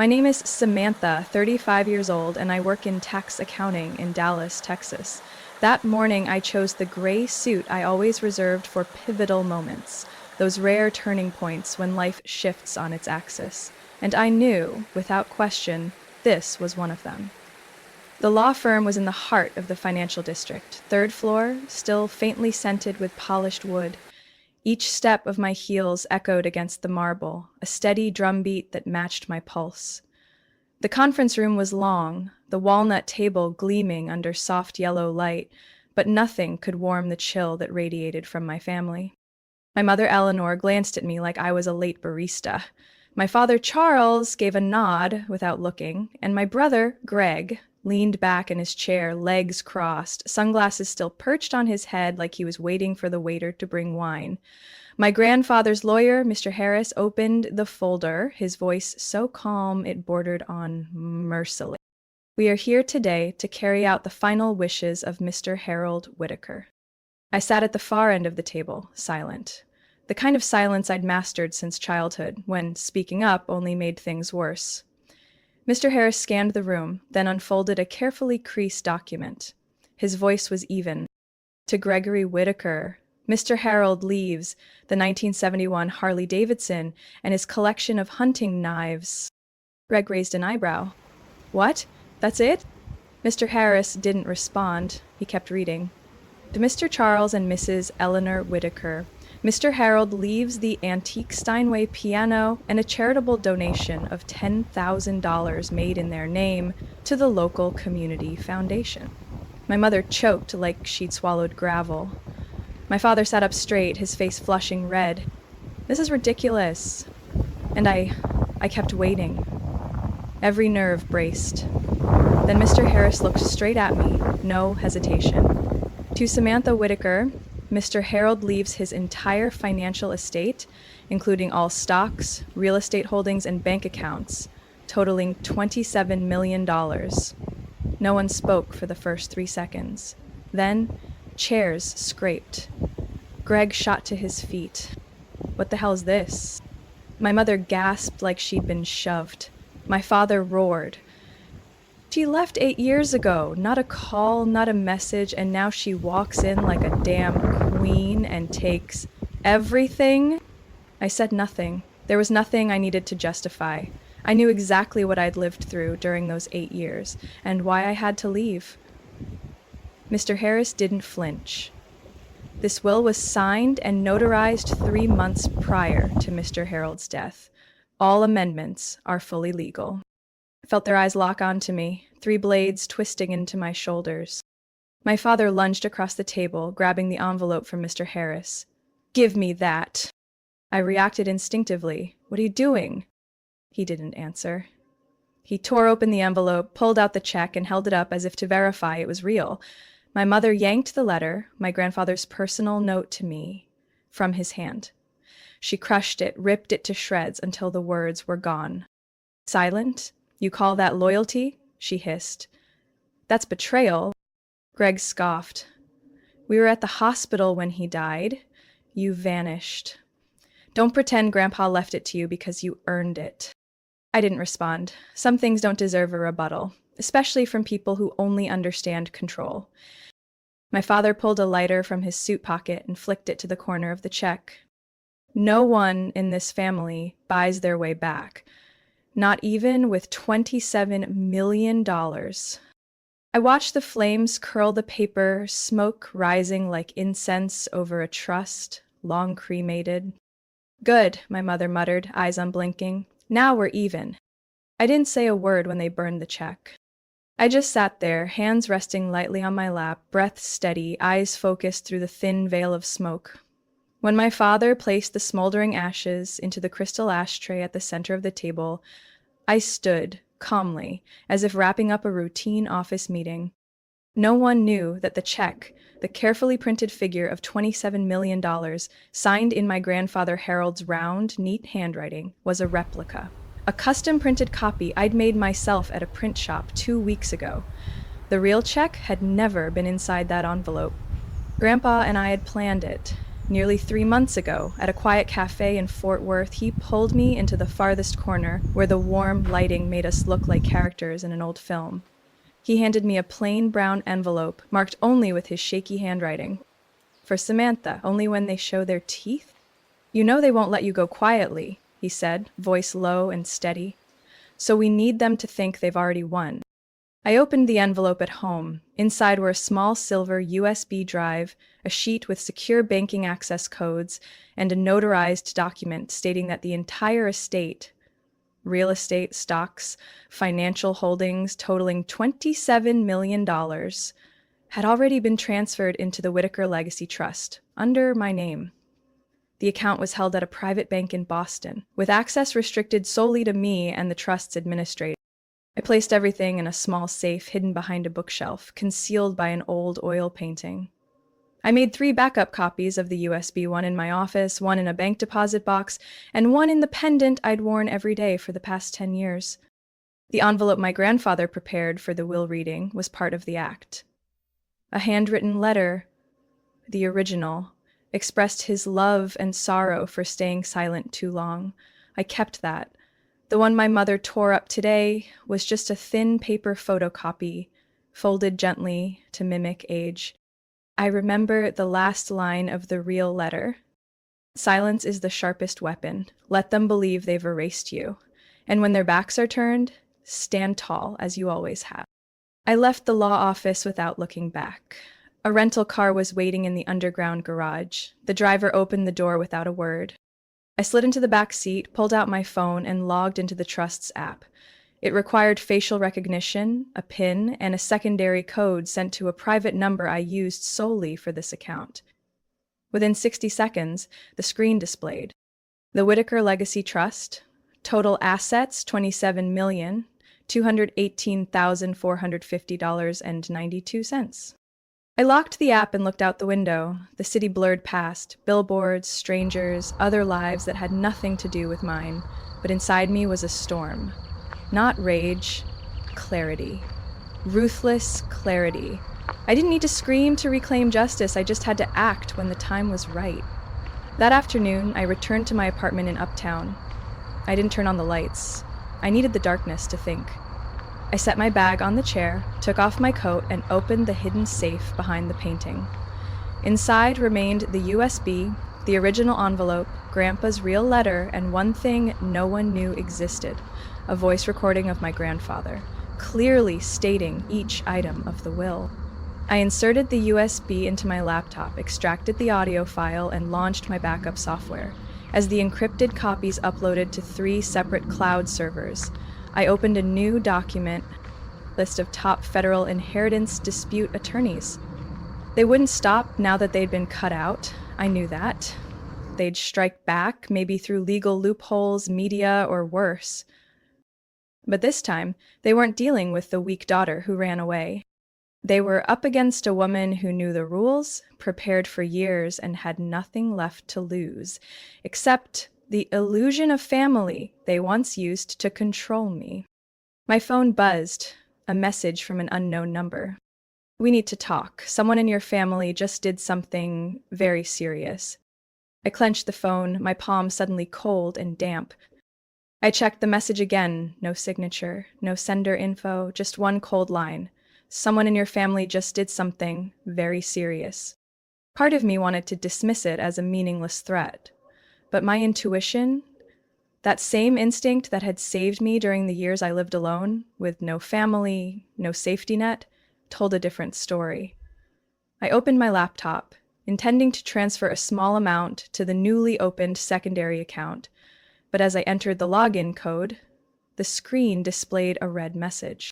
My name is Samantha, 35 years old, and I work in tax accounting in Dallas, Texas. That morning, I chose the gray suit I always reserved for pivotal moments, those rare turning points when life shifts on its axis. And I knew, without question, this was one of them. The law firm was in the heart of the financial district, third floor, still faintly scented with polished wood. Each step of my heels echoed against the marble, a steady drumbeat that matched my pulse. The conference room was long, the walnut table gleaming under soft yellow light, but nothing could warm the chill that radiated from my family. My mother Eleanor glanced at me like I was a late barista. My father Charles gave a nod without looking, and my brother Greg leaned back in his chair, legs crossed, sunglasses still perched on his head like he was waiting for the waiter to bring wine. My grandfather's lawyer, Mr. Harris, opened the folder, his voice so calm it bordered on merciless. We are here today to carry out the final wishes of Mr. Harold Whitaker. I sat at the far end of the table, silent. The kind of silence I'd mastered since childhood, when speaking up only made things worse. Mr. Harris scanned the room, then unfolded a carefully creased document. His voice was even. To Gregory Whitaker, Mr. Harold leaves the 1971 Harley-Davidson and his collection of hunting knives. Greg raised an eyebrow. What? That's it? Mr. Harris didn't respond. He kept reading. To Mr. Charles and Mrs. Eleanor Whitaker, Mr. Harold leaves the antique Steinway piano and a charitable donation of $10,000 made in their name to the local community foundation. My mother choked like she'd swallowed gravel. My father sat up straight, his face flushing red. This is ridiculous. And I kept waiting. Every nerve braced. Then Mr. Harris looked straight at me, no hesitation. To Samantha Whitaker, Mr. Harold leaves his entire financial estate, including all stocks, real estate holdings, and bank accounts, totaling $27 million. No one spoke for the first 3 seconds. Then, chairs scraped. Greg shot to his feet. What the hell is this? My mother gasped like she'd been shoved. My father roared. She left 8 years ago, not a call, not a message, and now she walks in like a damn queen and takes everything? I said nothing. There was nothing I needed to justify. I knew exactly what I'd lived through during those 8 years, and why I had to leave. Mr. Harris didn't flinch. This will was signed and notarized 3 months prior to Mr. Harold's death. All amendments are fully legal. I felt their eyes lock onto me, 3 blades twisting into my shoulders. My father lunged across the table, grabbing the envelope from Mr. Harris. Give me that. I reacted instinctively. What are you doing? He didn't answer. He tore open the envelope, pulled out the check, and held it up as if to verify it was real. My mother yanked the letter, my grandfather's personal note to me, from his hand. She crushed it, ripped it to shreds until the words were gone. Silent? You call that loyalty? She hissed. That's betrayal. Greg scoffed. We were at the hospital when he died. You vanished. Don't pretend Grandpa left it to you because you earned it. I didn't respond. Some things don't deserve a rebuttal, especially from people who only understand control. My father pulled a lighter from his suit pocket and flicked it to the corner of the check. No one in this family buys their way back. Not even with $27 million. I watched the flames curl the paper, smoke rising like incense over a trust, long cremated. Good, my mother muttered, eyes unblinking. Now we're even. I didn't say a word when they burned the check. I just sat there, hands resting lightly on my lap, breath steady, eyes focused through the thin veil of smoke. When my father placed the smoldering ashes into the crystal ashtray at the center of the table, I stood, calmly, as if wrapping up a routine office meeting. No one knew that the check, the carefully printed figure of $27 million, signed in my grandfather Harold's round, neat handwriting, was a replica. A custom-printed copy I'd made myself at a print shop 2 weeks ago. The real check had never been inside that envelope. Grandpa and I had planned it. Nearly 3 months ago, at a quiet cafe in Fort Worth, he pulled me into the farthest corner where the warm lighting made us look like characters in an old film. He handed me a plain brown envelope marked only with his shaky handwriting. For Samantha, only when they show their teeth? You know they won't let you go quietly, he said, voice low and steady. So we need them to think they've already won. I opened the envelope at home. Inside were a small silver USB drive, a sheet with secure banking access codes, and a notarized document stating that the entire estate, real estate, stocks, financial holdings totaling $27 million, had already been transferred into the Whitaker Legacy Trust, under my name. The account was held at a private bank in Boston, with access restricted solely to me and the trust's administrator. I placed everything in a small safe hidden behind a bookshelf, concealed by an old oil painting. I made 3 backup copies of the USB, one in my office, one in a bank deposit box, and one in the pendant I'd worn every day for the past 10 years. The envelope my grandfather prepared for the will reading was part of the act. A handwritten letter, the original, expressed his love and sorrow for staying silent too long. I kept that. The one my mother tore up today was just a thin paper photocopy, folded gently to mimic age. I remember the last line of the real letter. Silence is the sharpest weapon. Let them believe they've erased you. And when their backs are turned, stand tall as you always have. I left the law office without looking back. A rental car was waiting in the underground garage. The driver opened the door without a word. I slid into the back seat, pulled out my phone, and logged into the Trust's app. It required facial recognition, a PIN, and a secondary code sent to a private number I used solely for this account. Within 60 seconds, the screen displayed. The Whitaker Legacy Trust, total assets $27,218,450.92. I locked the app and looked out the window. The city blurred past, billboards, strangers, other lives that had nothing to do with mine. But inside me was a storm. Not rage, clarity. Ruthless clarity. I didn't need to scream to reclaim justice, I just had to act when the time was right. That afternoon, I returned to my apartment in Uptown. I didn't turn on the lights. I needed the darkness to think. I set my bag on the chair, took off my coat, and opened the hidden safe behind the painting. Inside remained the USB, the original envelope, Grandpa's real letter, and one thing no one knew existed, a voice recording of my grandfather, clearly stating each item of the will. I inserted the USB into my laptop, extracted the audio file, and launched my backup software. As the encrypted copies uploaded to 3 separate cloud servers, I opened a new document, list of top federal inheritance dispute attorneys. They wouldn't stop now that they'd been cut out. I knew that. They'd strike back, maybe through legal loopholes, media, or worse. But this time, they weren't dealing with the weak daughter who ran away. They were up against a woman who knew the rules, prepared for years, and had nothing left to lose, except the illusion of family they once used to control me. My phone buzzed, a message from an unknown number. We need to talk. Someone in your family just did something very serious. I clenched the phone, my palm suddenly cold and damp. I checked the message again, no signature, no sender info, just one cold line. Someone in your family just did something very serious. Part of me wanted to dismiss it as a meaningless threat. But my intuition, that same instinct that had saved me during the years I lived alone, with no family, no safety net, told a different story. I opened my laptop, intending to transfer a small amount to the newly opened secondary account, but as I entered the login code, the screen displayed a red message.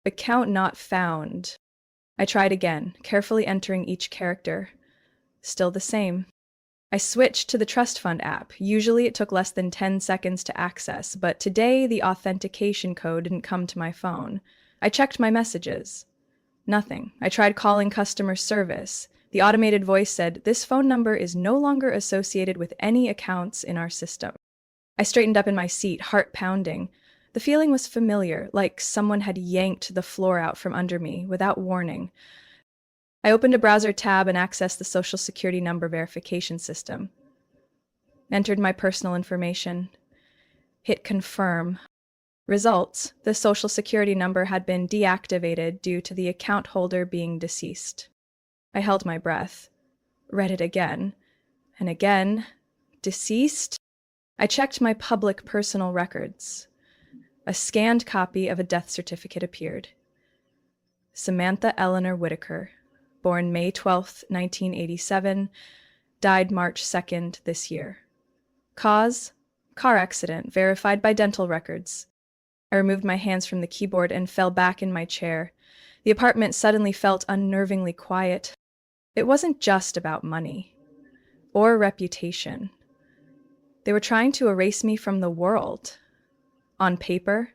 Account not found. I tried again, carefully entering each character. Still the same. I switched to the trust fund app. Usually it took less than 10 seconds to access, but today the authentication code didn't come to my phone. I checked my messages. Nothing. I tried calling customer service. The automated voice said, "This phone number is no longer associated with any accounts in our system." I straightened up in my seat, heart pounding. The feeling was familiar, like someone had yanked the floor out from under me without warning. I opened a browser tab and accessed the Social Security number verification system. Entered my personal information. Hit confirm. Results: the Social Security number had been deactivated due to the account holder being deceased. I held my breath. Read it again. And again. Deceased? I checked my public personal records. A scanned copy of a death certificate appeared. Samantha Eleanor Whitaker, born May 12, 1987, died March 2nd this year. Cause: car accident, verified by dental records. I removed my hands from the keyboard and fell back in my chair. The apartment suddenly felt unnervingly quiet. It wasn't just about money or reputation. They were trying to erase me from the world. On paper,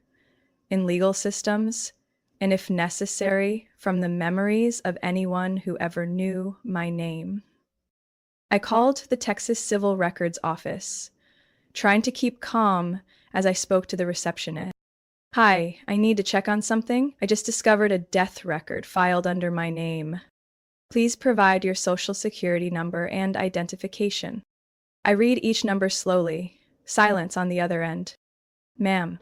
in legal systems, and if necessary, from the memories of anyone who ever knew my name. I called the Texas Civil Records Office, trying to keep calm as I spoke to the receptionist. Hi, I need to check on something. I just discovered a death record filed under my name. Please provide your Social Security number and identification. I read each number slowly. Silence on the other end. Ma'am,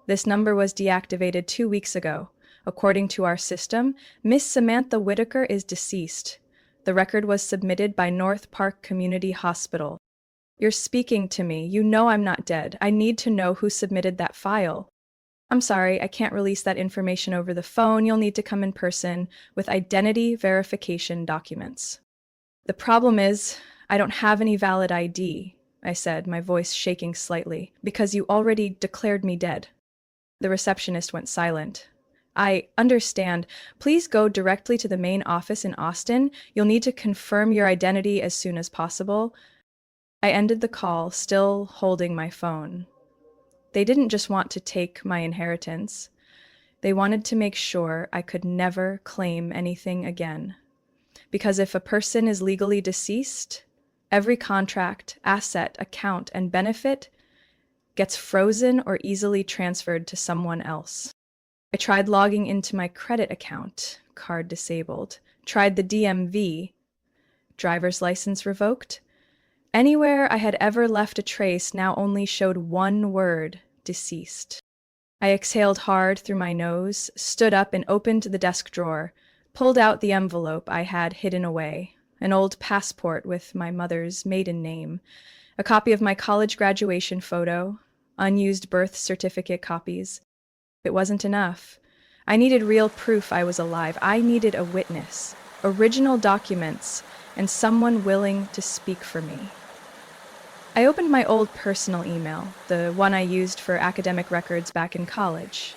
this number was deactivated 2 weeks ago. According to our system, Miss Samantha Whitaker is deceased. The record was submitted by North Park Community Hospital. You're speaking to me. You know I'm not dead. I need to know who submitted that file. I'm sorry, I can't release that information over the phone. You'll need to come in person with identity verification documents. The problem is, I don't have any valid ID, I said, my voice shaking slightly, because you already declared me dead. The receptionist went silent. I understand. Please go directly to the main office in Austin. You'll need to confirm your identity as soon as possible. I ended the call, still holding my phone. They didn't just want to take my inheritance. They wanted to make sure I could never claim anything again. Because if a person is legally deceased, every contract, asset, account, and benefit gets frozen or easily transferred to someone else. I tried logging into my credit account, card disabled. Tried the DMV, driver's license revoked. Anywhere I had ever left a trace now only showed one word: deceased. I exhaled hard through my nose, stood up and opened the desk drawer, pulled out the envelope I had hidden away, an old passport with my mother's maiden name, a copy of my college graduation photo, unused birth certificate copies. It wasn't enough. I needed real proof I was alive. I needed a witness, original documents, and someone willing to speak for me. I opened my old personal email, the one I used for academic records back in college.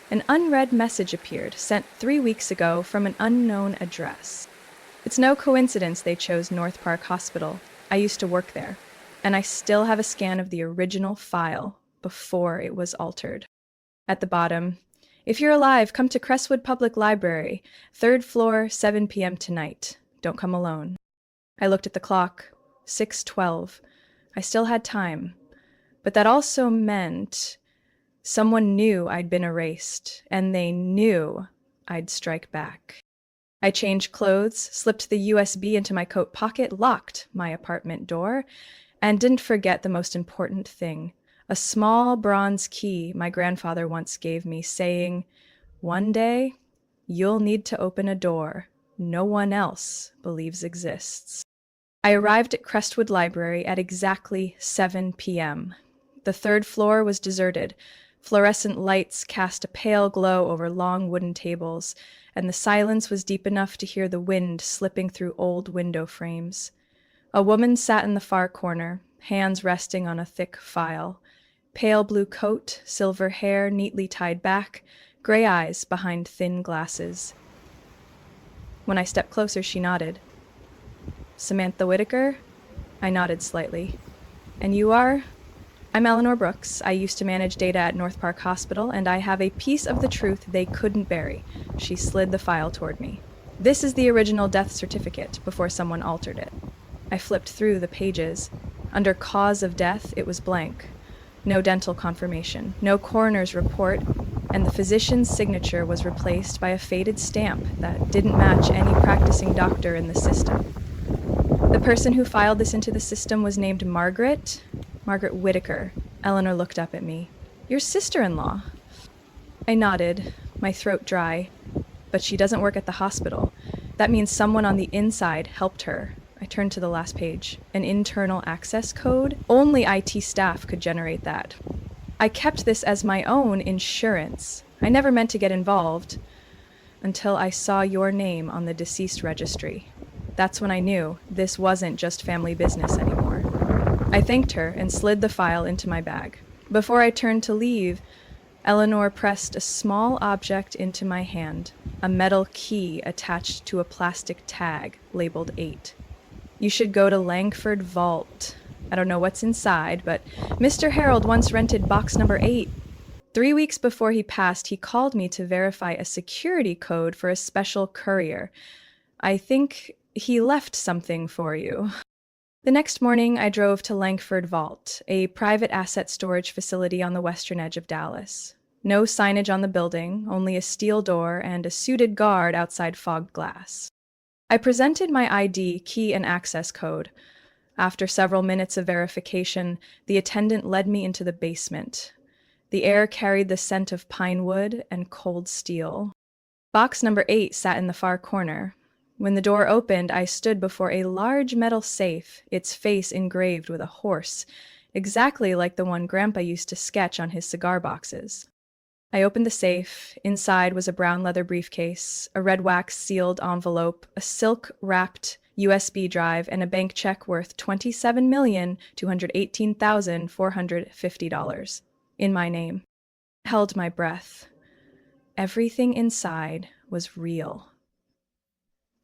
An unread message appeared, sent 3 weeks ago from an unknown address. It's no coincidence they chose North Park Hospital. I used to work there, and I still have a scan of the original file before it was altered. At the bottom, if you're alive, come to Crestwood Public Library, 3rd floor, 7 p.m. tonight. Don't come alone. I looked at the clock, 6:12. I still had time, but that also meant someone knew I'd been erased, and they knew I'd strike back. I changed clothes, slipped the USB into my coat pocket, locked my apartment door, and didn't forget the most important thing, a small bronze key my grandfather once gave me, saying, "One day, you'll need to open a door no one else believes exists." I arrived at Crestwood Library at exactly 7 p.m. The 3rd floor was deserted. Fluorescent lights cast a pale glow over long wooden tables, and the silence was deep enough to hear the wind slipping through old window frames. A woman sat in the far corner, hands resting on a thick file. Pale blue coat, silver hair neatly tied back, gray eyes behind thin glasses. When I stepped closer, she nodded. "Samantha Whitaker?" I nodded slightly. "And you are?" "I'm Eleanor Brooks. I used to manage data at North Park Hospital, and I have a piece of the truth they couldn't bury." She slid the file toward me. "This is the original death certificate before someone altered it." I flipped through the pages. Under cause of death, it was blank. No dental confirmation, no coroner's report, and the physician's signature was replaced by a faded stamp that didn't match any practicing doctor in the system. The person who filed this into the system was named Margaret Whitaker. Eleanor looked up at me. Your sister-in-law. I nodded, my throat dry. But she doesn't work at the hospital. That means someone on the inside helped her. I turned to the last page. An internal access code? Only IT staff could generate that. I kept this as my own insurance. I never meant to get involved until I saw your name on the deceased registry. That's when I knew this wasn't just family business anymore. I thanked her and slid the file into my bag. Before I turned to leave, Eleanor pressed a small object into my hand, a metal key attached to a plastic tag labeled 8. You should go to Langford Vault. I don't know what's inside, but Mr. Harold once rented box number 8. 3 weeks before he passed, he called me to verify a security code for a special courier. I think he left something for you. The next morning, I drove to Langford Vault, a private asset storage facility on the western edge of Dallas. No signage on the building, only a steel door and a suited guard outside fogged glass. I presented my ID, key, and access code. After several minutes of verification, the attendant led me into the basement. The air carried the scent of pine wood and cold steel. Box number 8 sat in the far corner. When the door opened, I stood before a large metal safe, its face engraved with a horse, exactly like the one Grandpa used to sketch on his cigar boxes. I opened the safe. Inside was a brown leather briefcase, a red wax sealed envelope, a silk-wrapped USB drive, and a bank check worth $27,218,450 in my name. I held my breath. Everything inside was real.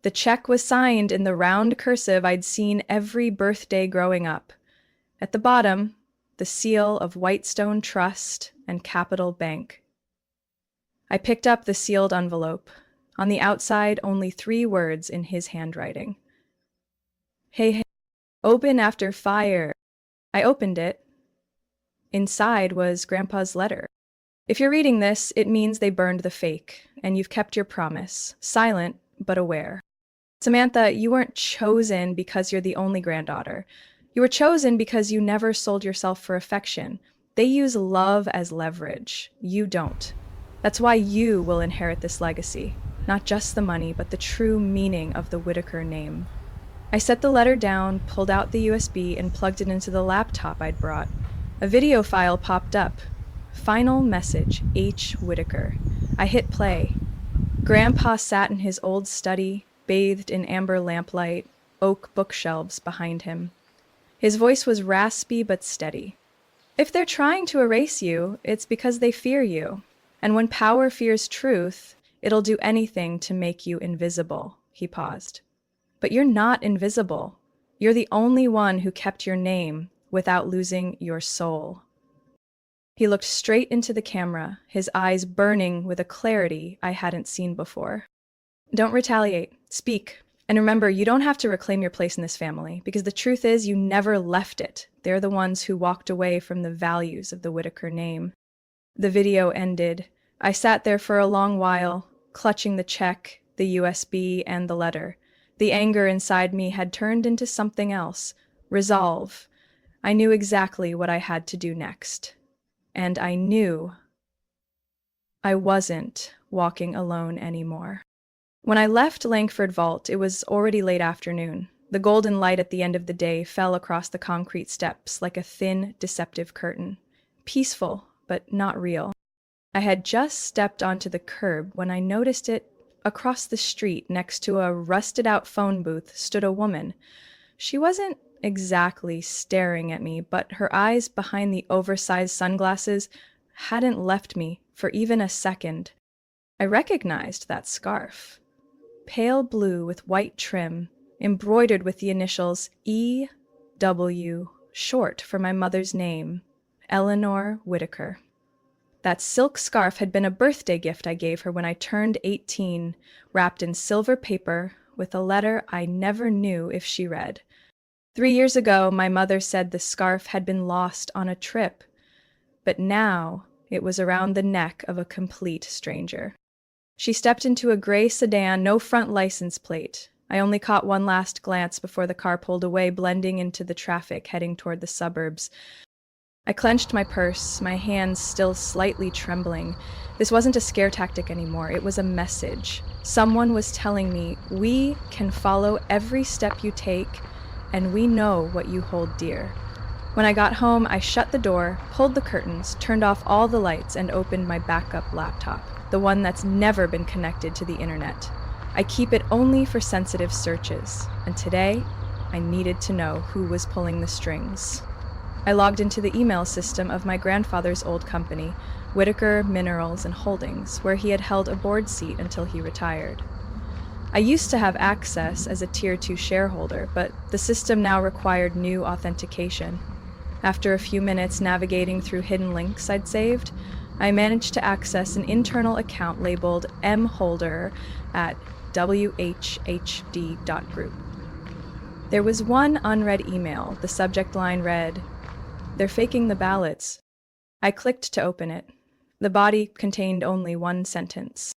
The check was signed in the round cursive I'd seen every birthday growing up. At the bottom, the seal of Whitestone Trust and Capital Bank. I picked up the sealed envelope. On the outside, only 3 words in his handwriting. Hey, open after fire. I opened it. Inside was Grandpa's letter. If you're reading this, it means they burned the fake, and you've kept your promise, silent but aware. Samantha, you weren't chosen because you're the only granddaughter. You were chosen because you never sold yourself for affection. They use love as leverage. You don't. That's why you will inherit this legacy. Not just the money, but the true meaning of the Whitaker name. I set the letter down, pulled out the USB, and plugged it into the laptop I'd brought. A video file popped up. Final message, H. Whitaker. I hit play. Grandpa sat in his old study, bathed in amber lamplight, oak bookshelves behind him. His voice was raspy but steady. If they're trying to erase you, it's because they fear you. And when power fears truth, it'll do anything to make you invisible. He paused. But you're not invisible. You're the only one who kept your name without losing your soul. He looked straight into the camera, his eyes burning with a clarity I hadn't seen before. Don't retaliate. Speak. And remember, you don't have to reclaim your place in this family, because the truth is you never left it. They're the ones who walked away from the values of the Whitaker name. The video ended. I sat there for a long while, clutching the check, the USB, and the letter. The anger inside me had turned into something else. Resolve. I knew exactly what I had to do next. And I knew I wasn't walking alone anymore. When I left Langford Vault, it was already late afternoon. The golden light at the end of the day fell across the concrete steps like a thin, deceptive curtain. Peaceful, but not real. I had just stepped onto the curb when I noticed it. Across the street, next to a rusted-out phone booth, stood a woman. She wasn't exactly staring at me, but her eyes behind the oversized sunglasses hadn't left me for even a second. I recognized that scarf. Pale blue with white trim, embroidered with the initials E.W., short for my mother's name, Eleanor Whitaker. That silk scarf had been a birthday gift I gave her when I turned 18, wrapped in silver paper with a letter I never knew if she read. 3 years ago, my mother said the scarf had been lost on a trip, but now it was around the neck of a complete stranger. She stepped into a gray sedan, no front license plate. I only caught one last glance before the car pulled away, blending into the traffic heading toward the suburbs. I clenched my purse, my hands still slightly trembling. This wasn't a scare tactic anymore, it was a message. Someone was telling me, we can follow every step you take, and we know what you hold dear. When I got home, I shut the door, pulled the curtains, turned off all the lights, and opened my backup laptop, the one that's never been connected to the internet. I keep it only for sensitive searches, and today, I needed to know who was pulling the strings. I logged into the email system of my grandfather's old company, Whitaker Minerals and Holdings, where he had held a board seat until he retired. I used to have access as a Tier 2 shareholder, but the system now required new authentication. After a few minutes navigating through hidden links I'd saved, I managed to access an internal account labeled mholder at whhd.group. There was one unread email. The subject line read, "They're faking the ballots." I clicked to open it. The body contained only one sentence.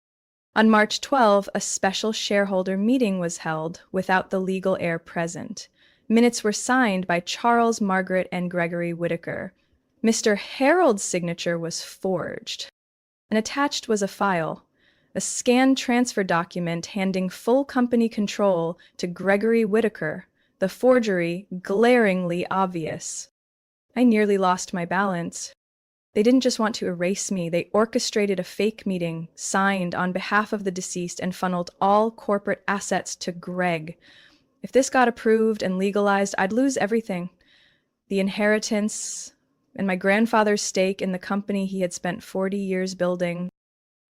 On March 12, a special shareholder meeting was held without the legal heir present. Minutes were signed by Charles, Margaret, and Gregory Whitaker. Mr. Harold's signature was forged. And attached was a file, a scanned transfer document handing full company control to Gregory Whitaker, the forgery glaringly obvious. I nearly lost my balance. They didn't just want to erase me, they orchestrated a fake meeting, signed on behalf of the deceased, and funneled all corporate assets to Greg. If this got approved and legalized, I'd lose everything. The inheritance and my grandfather's stake in the company he had spent 40 years building.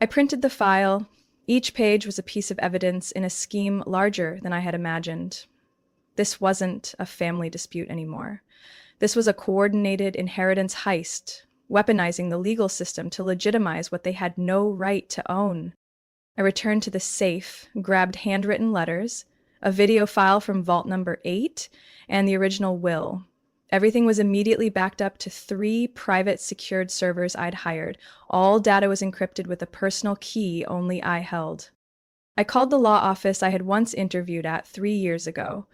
I printed the file. Each page was a piece of evidence in a scheme larger than I had imagined. This wasn't a family dispute anymore. This was a coordinated inheritance heist, weaponizing the legal system to legitimize what they had no right to own. I returned to the safe, grabbed handwritten letters, a video file from vault number 8, and the original will. Everything was immediately backed up to 3 private secured servers I'd hired. All data was encrypted with a personal key only I held. I called the law office I had once interviewed at 3 years ago.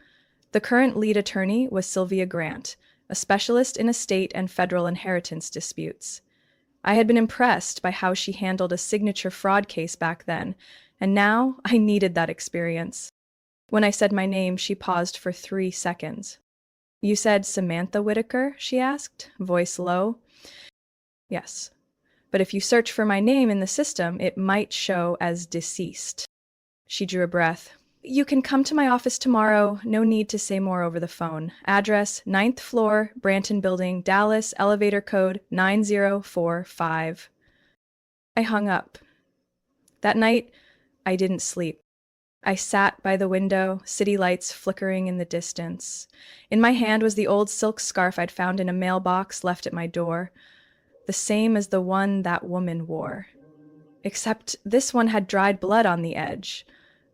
The current lead attorney was Sylvia Grant, a specialist in estate and federal inheritance disputes. I had been impressed by how she handled a signature fraud case back then, and now I needed that experience. When I said my name, she paused for 3 seconds. "You said Samantha Whitaker?" she asked, voice low. "Yes, but if you search for my name in the system, it might show as deceased." She drew a breath. "You can come to my office tomorrow. No need to say more over the phone. Address, 9th floor, Branton Building, Dallas, elevator code 9045. I hung up. That night, I didn't sleep. I sat by the window, city lights flickering in the distance. In my hand was the old silk scarf I'd found in a mailbox left at my door, the same as the one that woman wore. Except this one had dried blood on the edge.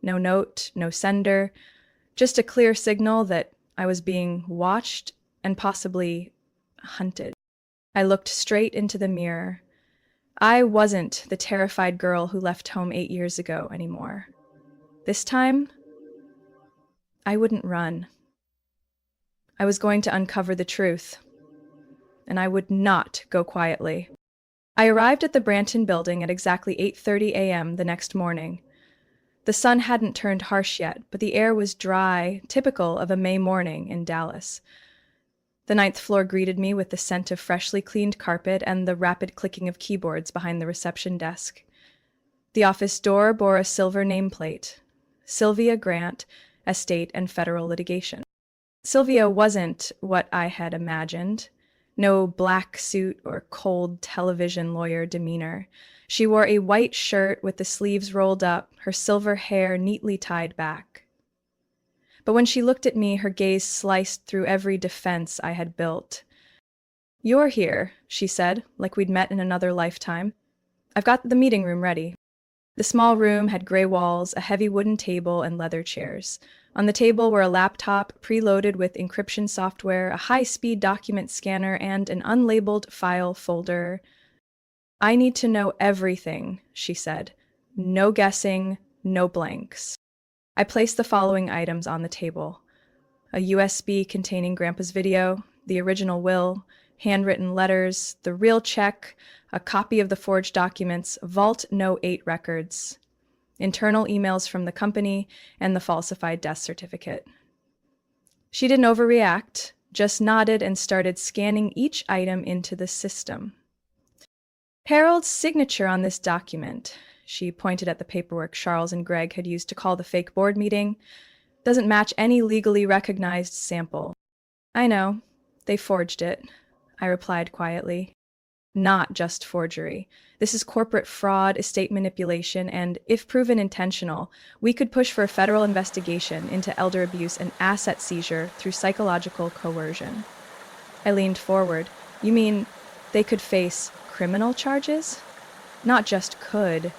No note, no sender, just a clear signal that I was being watched and possibly hunted. I looked straight into the mirror. I wasn't the terrified girl who left home 8 years ago anymore. This time, I wouldn't run. I was going to uncover the truth, and I would not go quietly. I arrived at the Branton Building at exactly 8:30 a.m. the next morning. The sun hadn't turned harsh yet, but the air was dry, typical of a May morning in Dallas. The 9th floor greeted me with the scent of freshly cleaned carpet and the rapid clicking of keyboards behind the reception desk. The office door bore a silver nameplate, Sylvia Grant, Estate and Federal Litigation. Sylvia wasn't what I had imagined. No black suit or cold television lawyer demeanor. She wore a white shirt with the sleeves rolled up, her silver hair neatly tied back. But when she looked at me, her gaze sliced through every defense I had built. "You're here," she said, like we'd met in another lifetime. "I've got the meeting room ready." The small room had gray walls, a heavy wooden table, and leather chairs. On the table were a laptop preloaded with encryption software, a high-speed document scanner, and an unlabeled file folder. I need to know everything, she said. No guessing, no blanks. I placed the following items on the table: a USB containing Grandpa's video, the original will, handwritten letters, the real check, a copy of the forged documents, Vault No. 8 records, internal emails from the company, and the falsified death certificate. She didn't overreact, just nodded and started scanning each item into the system. Harold's signature on this document, she pointed at the paperwork Charles and Greg had used to call the fake board meeting, doesn't match any legally recognized sample. I know. They forged it, I replied quietly. Not just forgery. This is corporate fraud, estate manipulation, and, if proven intentional, we could push for a federal investigation into elder abuse and asset seizure through psychological coercion. I leaned forward. You mean they could face criminal charges? Not just could.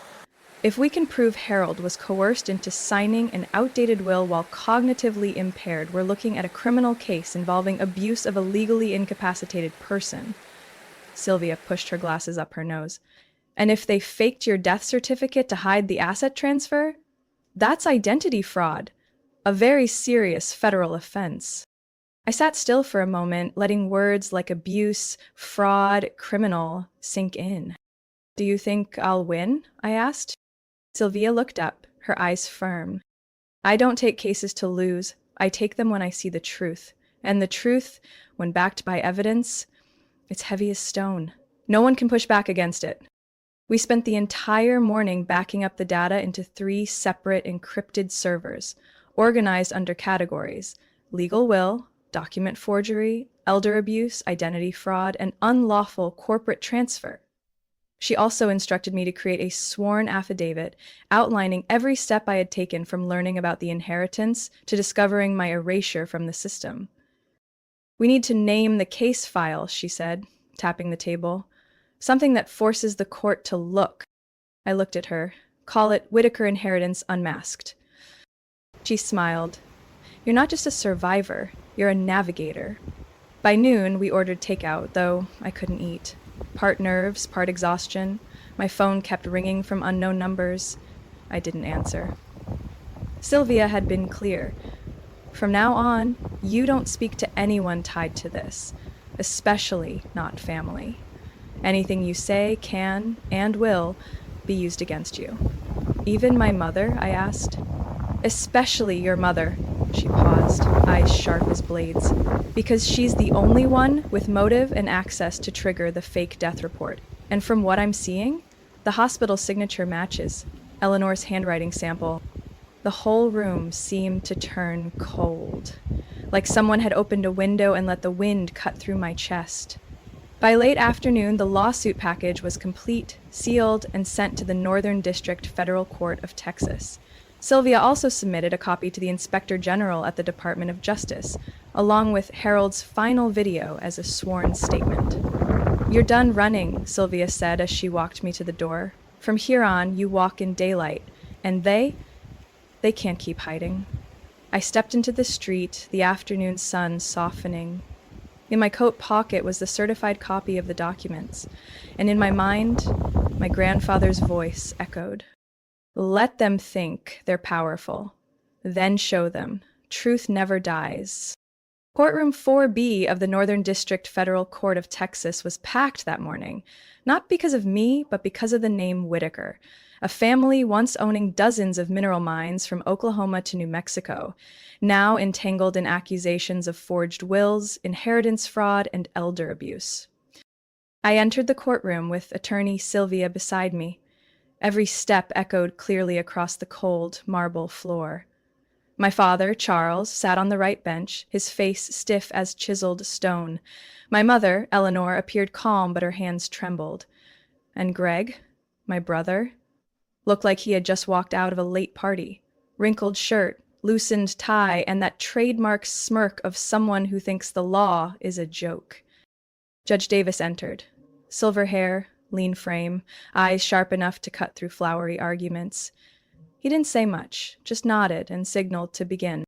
If we can prove Harold was coerced into signing an outdated will while cognitively impaired, we're looking at a criminal case involving abuse of a legally incapacitated person. Sylvia pushed her glasses up her nose. And if they faked your death certificate to hide the asset transfer? That's identity fraud, a very serious federal offense. I sat still for a moment, letting words like abuse, fraud, criminal sink in. Do you think I'll win? I asked. Sylvia looked up, her eyes firm. I don't take cases to lose. I take them when I see the truth. And the truth, when backed by evidence, it's heavy as stone. No one can push back against it. We spent the entire morning backing up the data into 3 separate encrypted servers, organized under categories: legal will, document forgery, elder abuse, identity fraud, and unlawful corporate transfer. She also instructed me to create a sworn affidavit outlining every step I had taken from learning about the inheritance to discovering my erasure from the system. We need to name the case file, she said, tapping the table. Something that forces the court to look. I looked at her. Call it Whitaker Inheritance Unmasked. She smiled. You're not just a survivor, you're a navigator. By noon, we ordered takeout, though I couldn't eat. Part nerves, part exhaustion. My phone kept ringing from unknown numbers. I didn't answer. Sylvia had been clear. From now on, you don't speak to anyone tied to this, especially not family. Anything you say can, and will, be used against you. Even my mother? I asked. Especially your mother. She paused, eyes sharp as blades. Because she's the only one with motive and access to trigger the fake death report. And from what I'm seeing, the hospital signature matches. Eleanor's handwriting sample. The whole room seemed to turn cold, like someone had opened a window and let the wind cut through my chest. By late afternoon, the lawsuit package was complete, sealed, and sent to the Northern District Federal Court of Texas. Sylvia also submitted a copy to the Inspector General at the Department of Justice, along with Harold's final video as a sworn statement. You're done running, Sylvia said as she walked me to the door. From here on, you walk in daylight, and they can't keep hiding. I stepped into the street, the afternoon sun softening. In my coat pocket was the certified copy of the documents, and in my mind, my grandfather's voice echoed. Let them think they're powerful, then show them. Truth never dies. Courtroom 4B of the Northern District Federal Court of Texas was packed that morning, not because of me, but because of the name Whitaker, a family once owning dozens of mineral mines from Oklahoma to New Mexico, now entangled in accusations of forged wills, inheritance fraud, and elder abuse. I entered the courtroom with attorney Sylvia beside me. Every step echoed clearly across the cold marble floor. My father, Charles, sat on the right bench, his face stiff as chiseled stone. My mother, Eleanor, appeared calm, but her hands trembled. And Greg, my brother, looked like he had just walked out of a late party. Wrinkled shirt, loosened tie, and that trademark smirk of someone who thinks the law is a joke. Judge Davis entered. Silver hair, lean frame, eyes sharp enough to cut through flowery arguments. He didn't say much, just nodded and signaled to begin.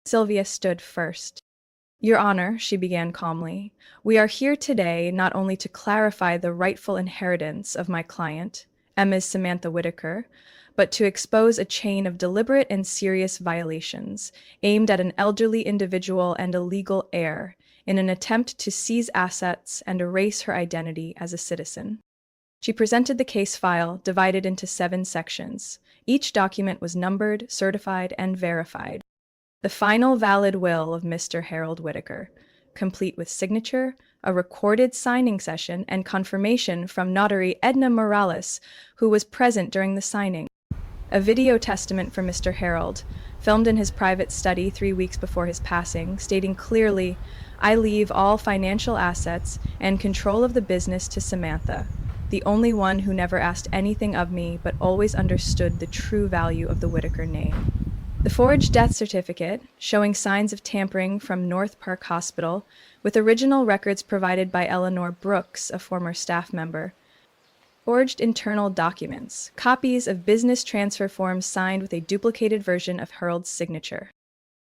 Sylvia stood first. Your Honor, she began calmly, we are here today not only to clarify the rightful inheritance of my client, Emma's Samantha Whitaker, but to expose a chain of deliberate and serious violations aimed at an elderly individual and a legal heir in an attempt to seize assets and erase her identity as a citizen. She presented the case file divided into 7 sections. Each document was numbered, certified, and verified. The final valid will of Mr. Harold Whitaker, complete with signature, a recorded signing session, and confirmation from notary Edna Morales, who was present during the signing. A video testament from Mr. Harold, filmed in his private study 3 weeks before his passing, stating clearly, I leave all financial assets and control of the business to Samantha, the only one who never asked anything of me but always understood the true value of the Whitaker name. The forged death certificate, showing signs of tampering from North Park Hospital, with original records provided by Eleanor Brooks, a former staff member. Forged internal documents, copies of business transfer forms signed with a duplicated version of Harold's signature.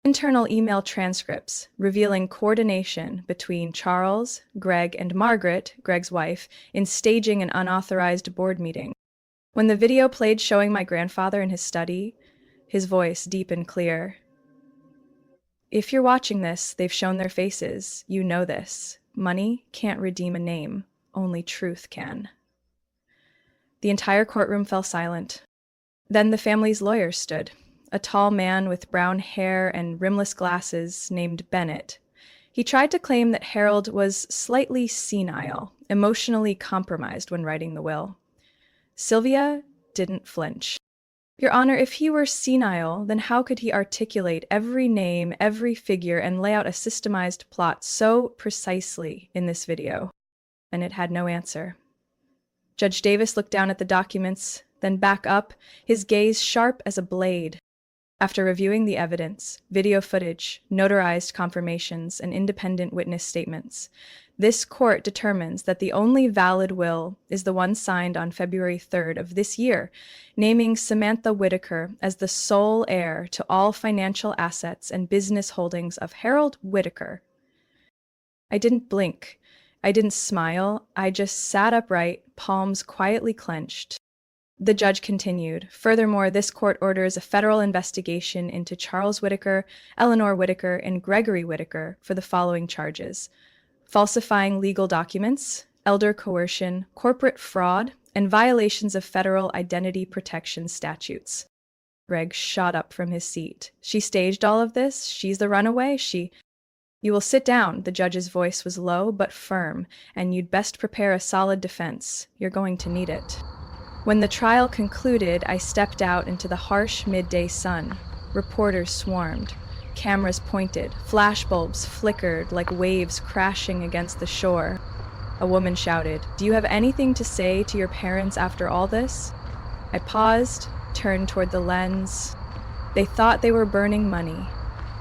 Internal email transcripts revealing coordination between Charles, Greg, and Margaret, Greg's wife, in staging an unauthorized board meeting. When the video played showing my grandfather in his study, his voice deep and clear. If you're watching this, they've shown their faces. You know this. Money can't redeem a name. Only truth can. The entire courtroom fell silent. Then the family's lawyer stood, a tall man with brown hair and rimless glasses named Bennett. He tried to claim that Harold was slightly senile, emotionally compromised when writing the will. Sylvia didn't flinch. Your Honor, if he were senile, then how could he articulate every name, every figure, and lay out a systemized plot so precisely in this video? And it had no answer. Judge Davis looked down at the documents, then back up, his gaze sharp as a blade. After reviewing the evidence, video footage, notarized confirmations, and independent witness statements, this court determines that the only valid will is the one signed on February 3rd of this year, naming Samantha Whitaker as the sole heir to all financial assets and business holdings of Harold Whitaker. I didn't blink. I didn't smile. I just sat upright, palms quietly clenched. The judge continued, furthermore, this court orders a federal investigation into Charles Whitaker, Eleanor Whitaker, and Gregory Whitaker for the following charges: falsifying legal documents, elder coercion, corporate fraud, and violations of federal identity protection statutes. Greg shot up from his seat. She staged all of this? She's the runaway? You will sit down, the judge's voice was low but firm, and you'd best prepare a solid defense. You're going to need it. When the trial concluded, I stepped out into the harsh midday sun. Reporters swarmed. Cameras pointed. Flashbulbs flickered like waves crashing against the shore. A woman shouted, "Do you have anything to say to your parents after all this?" I paused, turned toward the lens. They thought they were burning money,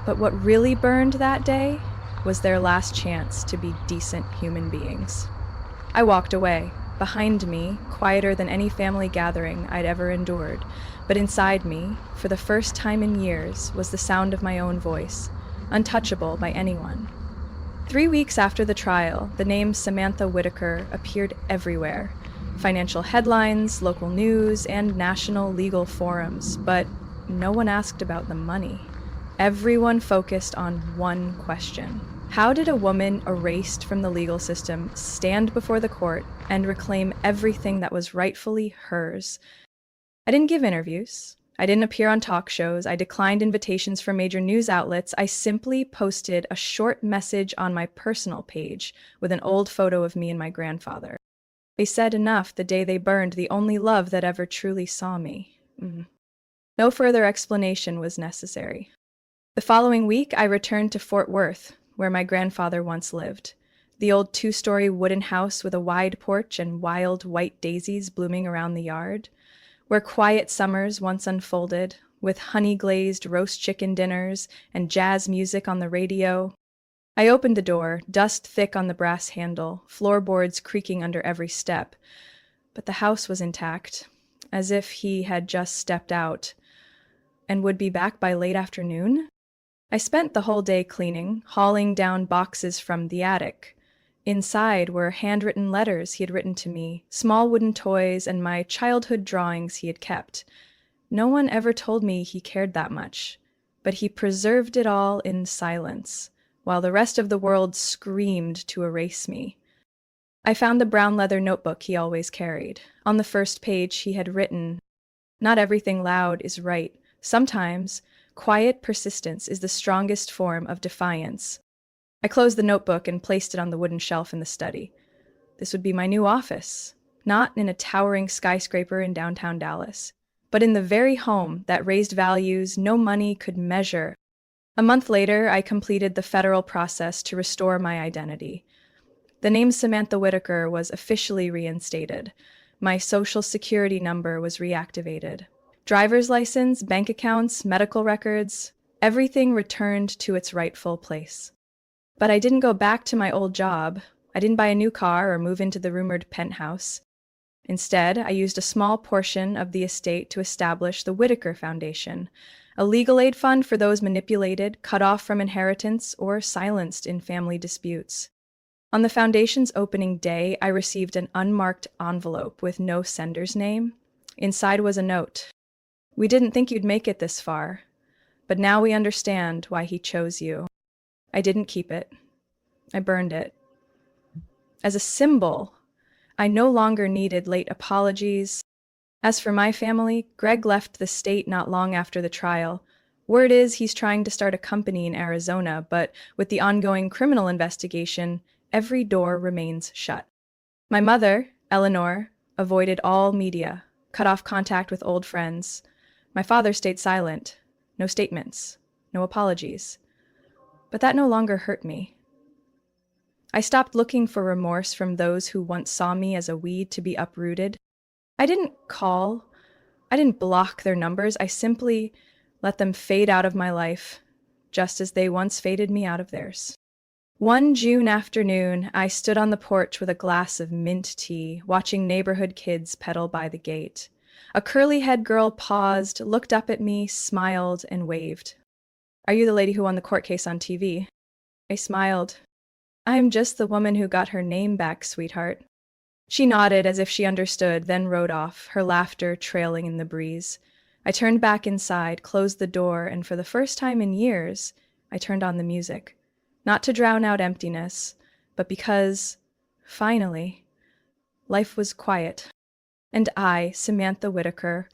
but what really burned that day was their last chance to be decent human beings. I walked away. Behind me, quieter than any family gathering I'd ever endured, but inside me, for the first time in years, was the sound of my own voice, untouchable by anyone. 3 weeks after the trial, the name Samantha Whitaker appeared everywhere. Financial headlines, local news, and national legal forums, but no one asked about the money. Everyone focused on one question. How did a woman erased from the legal system stand before the court and reclaim everything that was rightfully hers? I didn't give interviews. I didn't appear on talk shows. I declined invitations from major news outlets. I simply posted a short message on my personal page with an old photo of me and my grandfather. They said enough the day they burned the only love that ever truly saw me. No further explanation was necessary. The following week, I returned to Fort Worth, where my grandfather once lived. The old 2-story wooden house with a wide porch and wild white daisies blooming around the yard, where quiet summers once unfolded, with honey-glazed roast chicken dinners and jazz music on the radio. I opened the door, dust thick on the brass handle, floorboards creaking under every step. But the house was intact, as if he had just stepped out, and would be back by late afternoon. I spent the whole day cleaning, hauling down boxes from the attic. Inside were handwritten letters he had written to me, small wooden toys, and my childhood drawings he had kept. No one ever told me he cared that much, but he preserved it all in silence, while the rest of the world screamed to erase me. I found the brown leather notebook he always carried. On the first page he had written, "Not everything loud is right. Sometimes, quiet persistence is the strongest form of defiance." I closed the notebook and placed it on the wooden shelf in the study. This would be my new office, not in a towering skyscraper in downtown Dallas, but in the very home that raised values no money could measure. A month later, I completed the federal process to restore my identity. The name Samantha Whitaker was officially reinstated. My social security number was reactivated. Driver's license, bank accounts, medical records, everything returned to its rightful place. But I didn't go back to my old job. I didn't buy a new car or move into the rumored penthouse. Instead, I used a small portion of the estate to establish the Whitaker Foundation, a legal aid fund for those manipulated, cut off from inheritance, or silenced in family disputes. On the foundation's opening day, I received an unmarked envelope with no sender's name. Inside was a note. "We didn't think you'd make it this far, but now we understand why he chose you." I didn't keep it. I burned it. As a symbol, I no longer needed late apologies. As for my family, Greg left the state not long after the trial. Word is he's trying to start a company in Arizona, but with the ongoing criminal investigation, every door remains shut. My mother, Eleanor, avoided all media, cut off contact with old friends. My father stayed silent. No statements, no apologies. But that no longer hurt me. I stopped looking for remorse from those who once saw me as a weed to be uprooted. I didn't call. I didn't block their numbers. I simply let them fade out of my life, just as they once faded me out of theirs. One June afternoon, I stood on the porch with a glass of mint tea, watching neighborhood kids pedal by the gate. A curly-haired girl paused, looked up at me, smiled, and waved. "Are you the lady who won the court case on TV?" I smiled. "I'm just the woman who got her name back, sweetheart." She nodded as if she understood, then rode off, her laughter trailing in the breeze. I turned back inside, closed the door, and for the first time in years, I turned on the music. Not to drown out emptiness, but because, finally, life was quiet. And I, Samantha Whitaker,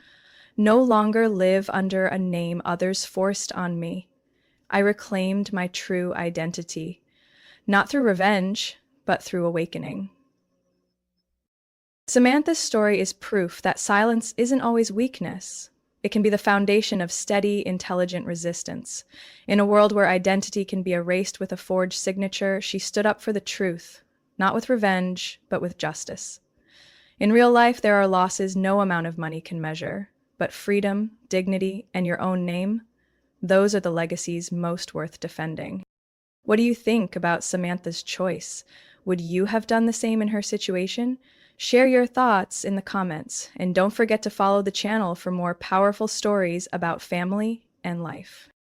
no longer live under a name others forced on me. I reclaimed my true identity, not through revenge, but through awakening. Samantha's story is proof that silence isn't always weakness. It can be the foundation of steady, intelligent resistance. In a world where identity can be erased with a forged signature, she stood up for the truth, not with revenge, but with justice. In real life, there are losses no amount of money can measure, but freedom, dignity, and your own name, those are the legacies most worth defending. What do you think about Samantha's choice? Would you have done the same in her situation? Share your thoughts in the comments, and don't forget to follow the channel for more powerful stories about family and life.